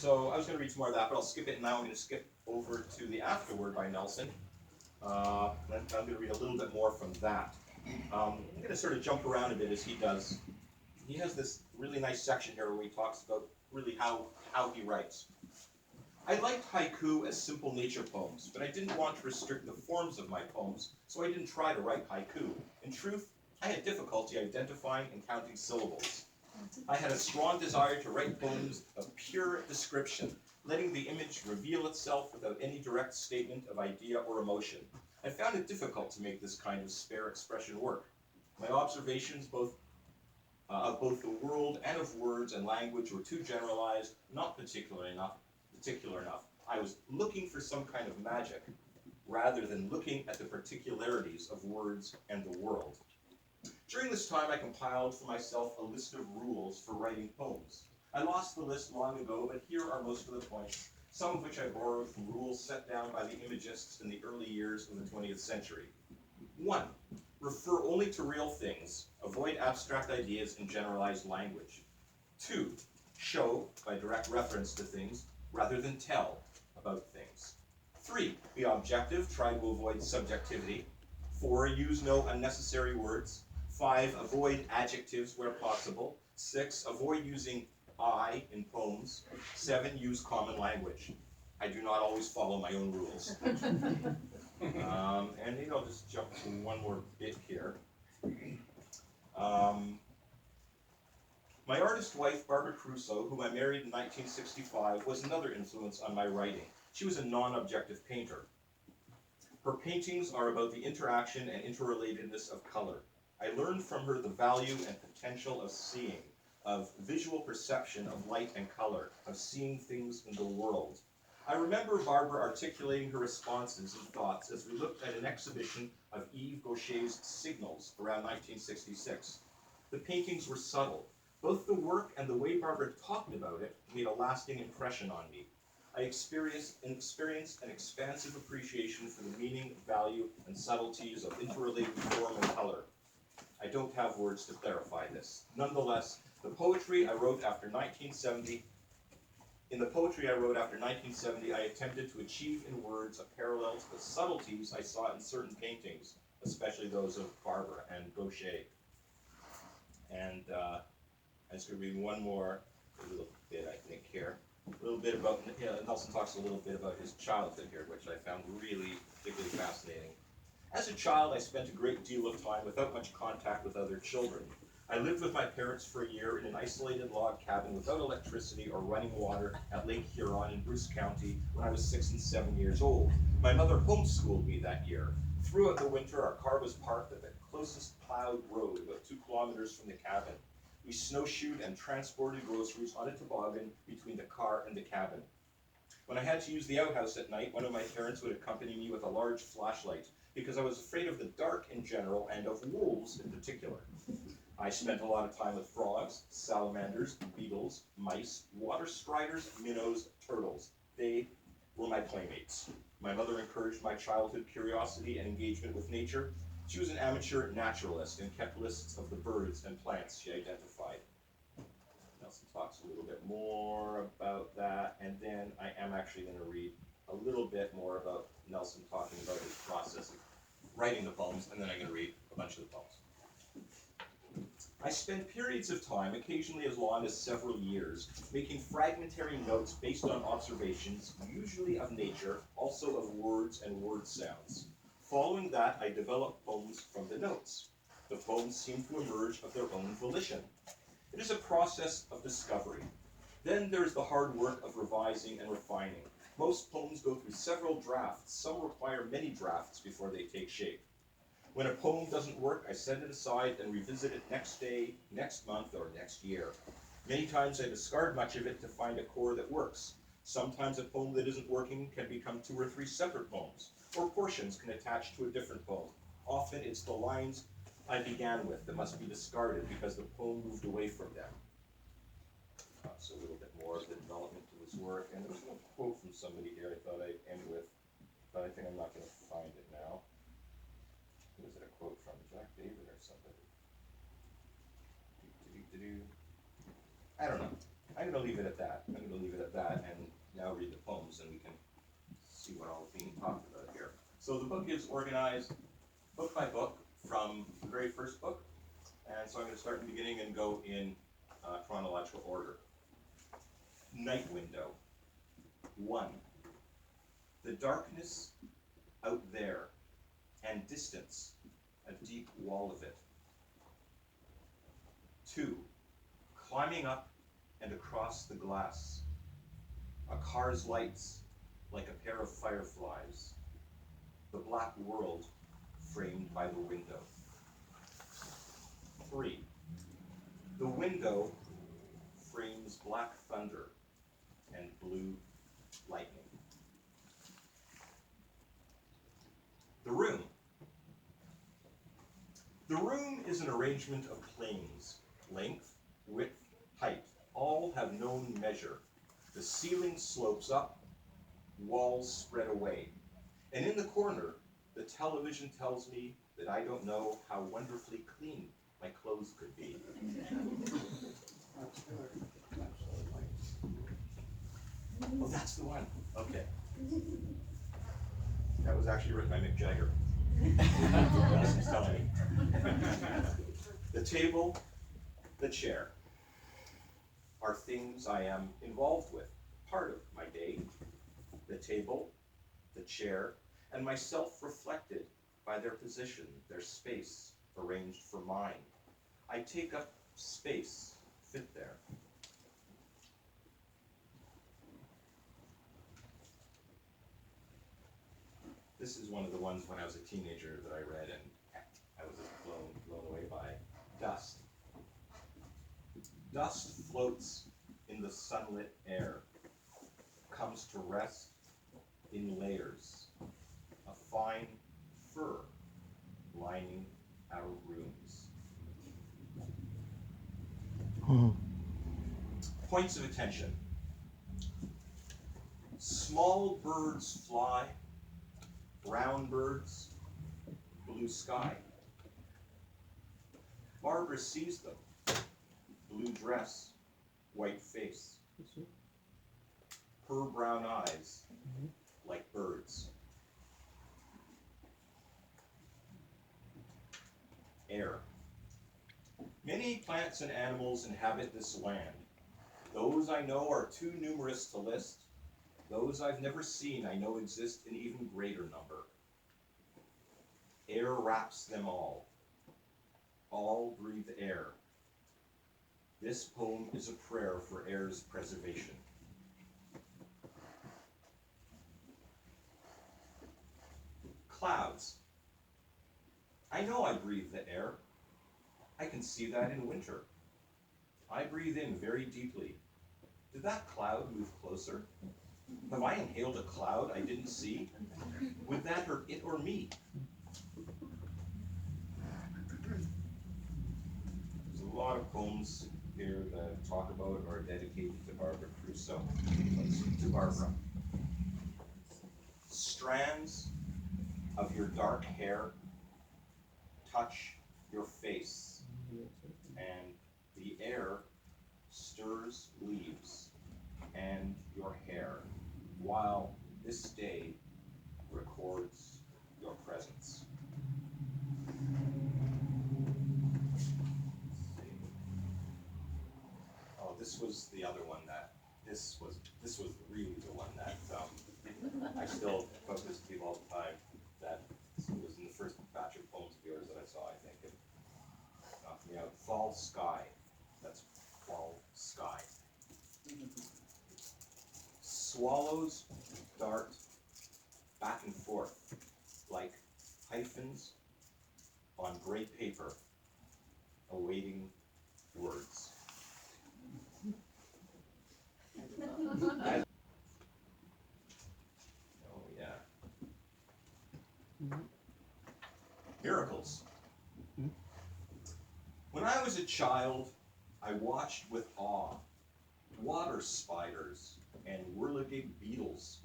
So I was going to read some more of that, but I'll skip it. Now I'm going to skip over to the afterword by Nelson. I'm going to read a little bit more from that. I'm going to sort of jump around a bit as he does. He has this really nice section here where he talks about really how he writes. I liked haiku as simple nature poems, but I didn't want to restrict the forms of my poems, so I didn't try to write haiku. In truth, I had difficulty identifying and counting syllables. I had a strong desire to write poems of pure description, letting the image reveal itself without any direct statement of idea or emotion. I found it difficult to make this kind of spare expression work. My observations of both the world and of words and language were too generalized, not particular enough. I was looking for some kind of magic, rather than looking at the particularities of words and the world. During this time, I compiled for myself a list of rules for writing poems. I lost the list long ago, but here are most of the points, some of which I borrowed from rules set down by the imagists in the early years of the 20th century. 1. Refer only to real things. Avoid abstract ideas and generalized language. 2. Show, by direct reference to things, rather than tell about things. 3. Be objective. Try to avoid subjectivity. 4. Use no unnecessary words. 5. Avoid adjectives where possible. 6. Avoid using I in poems. 7. Use common language. I do not always follow my own rules. And maybe I'll just jump to one more bit here. My artist wife, Barbara Crusoe, whom I married in 1965, was another influence on my writing. She was a non-objective painter. Her paintings are about the interaction and interrelatedness of color. I learned from her the value and potential of seeing, of visual perception of light and color, of seeing things in the world. I remember Barbara articulating her responses and thoughts as we looked at an exhibition of Yves Gaucher's Signals around 1966. The paintings were subtle. Both the work and the way Barbara talked about it made a lasting impression on me. I experienced an expansive appreciation for the meaning, value, and subtleties of interrelated form and color. I don't have words to clarify this. Nonetheless, in the poetry I wrote after 1970, I attempted to achieve in words a parallel to the subtleties I saw in certain paintings, especially those of Barbara and Gaucher. And I'm just going to read one more little bit, I think, here. A little bit about, Nelson talks a little bit about his childhood here, which I found really particularly fascinating. As a child, I spent a great deal of time without much contact with other children. I lived with my parents for a year in an isolated log cabin without electricity or running water at Lake Huron in Bruce County when I was 6 and 7 years old. My mother homeschooled me that year. Throughout the winter, our car was parked at the closest plowed road, about 2 kilometers from the cabin. We snowshoed and transported groceries on a toboggan between the car and the cabin. When I had to use the outhouse at night, one of my parents would accompany me with a large flashlight because I was afraid of the dark in general and of wolves in particular. I spent a lot of time with frogs, salamanders, beetles, mice, water striders, minnows, turtles. They were my playmates. My mother encouraged my childhood curiosity and engagement with nature. She was an amateur naturalist and kept lists of the birds and plants she identified. Nelson talks a little bit more about that, and then I am actually going to read a little bit more about Nelson talking about his process of writing the poems, and then I'm going to read a bunch of the poems. I spent periods of time, occasionally as long as several years, making fragmentary notes based on observations, usually of nature, also of words and word sounds. Following that, I developed poems from the notes. The poems seem to emerge of their own volition. It is a process of discovery. Then there is the hard work of revising and refining. Most poems go through several drafts. Some require many drafts before they take shape. When a poem doesn't work, I set it aside and revisit it next day, next month, or next year. Many times I discard much of it to find a core that works. Sometimes a poem that isn't working can become 2 or 3 separate poems, or portions can attach to a different poem. Often it's the lines I began with that must be discarded because the poem moved away from them. So a little bit more of the development of his work. And there was one quote from somebody here I thought I'd end with, but I think I'm not going to find it now. Who was it a quote from? Jack David or somebody? I don't know. I'm going to leave it at that. I'm going to leave it at that and now read the poems, and we can see what all is being talked about here. So the book is organized book by book from the very first book, and so I'm going to start in the beginning and go in chronological order. Night Window. 1. The darkness out there, and distance, a deep wall of it. 2. Climbing up and across the glass, a car's lights like a pair of fireflies, the black world framed by the window. 3. The window frames black thunder and blue lightning. The room. The room is an arrangement of planes, length, width, height, all have known measure. The ceiling slopes up, walls spread away. And in the corner, the television tells me that I don't know how wonderfully clean my clothes could be. Oh, that's the one. Okay. That was actually written by Mick Jagger. He's telling me. The table, the chair are things I am involved with, part of my day. The table, the chair, and myself reflected by their position, their space arranged for mine. I take up space, fit there. This is one of the ones when I was a teenager that I read and I was blown away by. Dust. Dust floats in the sunlit air, comes to rest in layers, a fine fur lining our rooms. Points of attention. Small birds fly, brown birds, blue sky. Barbara sees them, blue dress, white face. Her brown eyes, like birds. Air. Many plants and animals inhabit this land. Those I know are too numerous to list. Those I've never seen I know exist in even greater number. Air wraps them all. All breathe air. This poem is a prayer for air's preservation. Clouds. I know I breathe the air. I can see that in winter. I breathe in very deeply. Did that cloud move closer? Have I inhaled a cloud I didn't see? Would that hurt it or me? There's a lot of poems here that talk about or are dedicated to Barbara Crusoe. To Barbara. Strands of your dark hair touch your face, and the air stirs leaves and your hair, while this day records your presence. Oh, this was the other one that, this was really the one that I still focus to people all the time. That was in the first batch of poems of yours that I saw, I think. It knocked me out. Fall sky. That's fall sky. Swallows dart back and forth like hyphens on gray paper, awaiting words. Oh yeah. Miracles. When I was a child, I watched with awe water spiders and whirligig beetles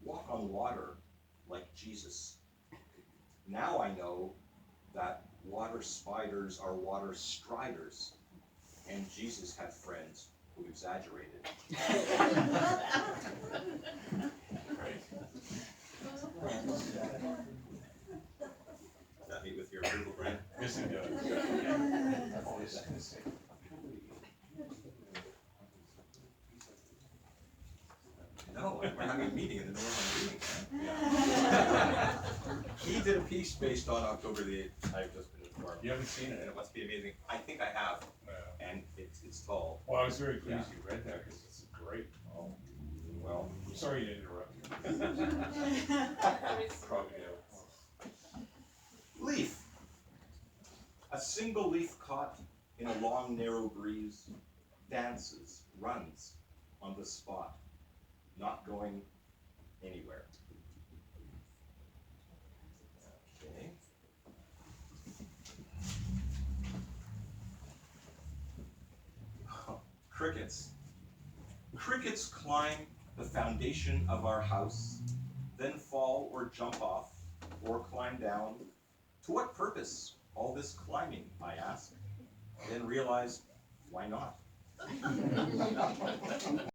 walk on water like Jesus. Now I know that water spiders are water striders, and Jesus had friends who exaggerated. Right. Does that meet with your approval, Brian? Yes, it does. No, we're having a meeting in the middle of a meeting, man. He did a piece based on October the 8th. I've just been informed. You haven't seen And it? it must be amazing. I think I have, and it's tall. Well, I was very pleased Yeah. you read that because it's a great poem. Well, I'm sorry to interrupt you. Probably do. leaf. A single leaf caught in a long, narrow breeze dances, runs on the spot, not going anywhere. Okay. Crickets. Crickets climb the foundation of our house, then fall or jump off, or climb down. To what purpose all this climbing, I ask, then realize, why not?